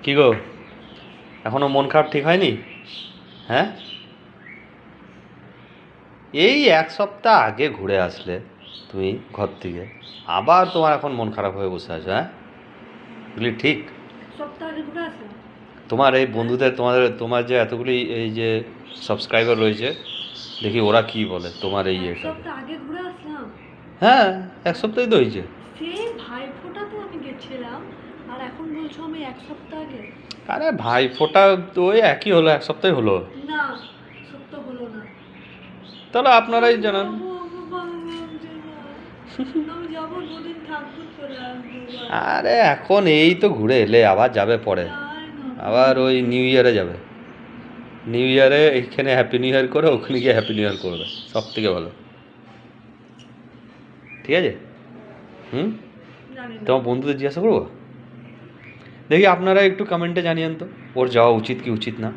কি গো, এখনো মন খারাপ ঠিক হয়নি? হ্যাঁ, এই এক সপ্তাহ আগে ঘুরে আসলে তুমি ঘর থেকে, আবার তোমার এখন মন খারাপ হয়ে বসে আছো? হ্যাঁ, এগুলি ঠিক? সপ্তাহ আগে ঘুরে আসলাম। তোমার এই বন্ধুদের, তোমার যে এতগুলি এই যে সাবস্ক্রাইবার রয়েছে, দেখি ওরা কি বলে তোমার এই এক এটা। সপ্তাহ আগে ঘুরে আসলাম। হ্যাঁ, এক সপ্তাহই তো হয়েছে। সেই ভাইফোঁটাতে আমি গেছিলাম, আর এখন বলছো আমি এক সপ্তাহ আগে? আরে ভাই ফোঁটা তো ওই একই হলো, এক সপ্তাহ হলো। না, সপ্তাহ হলো না। তাহলে আপনারাই জানান। যাবো, আমার ভালো লাগছে না। আমি যাবো, দুদিন থাকবো, চলে আসবো বাড়ি। আরে এখন এই তো ঘুরে এলে, আবার যাবে পরে, যাই না। আবার ওই নিউ ইয়ারে যাবে। নিউ ইয়ারে এইখানে হ্যাপি নিউ ইয়ার করে, ওখানে গিয়ে হ্যাপি নিউ ইয়ার করবে, সব থেকে ভালো। ঠিক আছে? জানি না। তোমার বন্ধুদের জিজ্ঞাসা করবো। দেখি আপনারা একটু কমেন্টে জানিয়েন তো ওর যাওয়া উচিত কি উচিত না।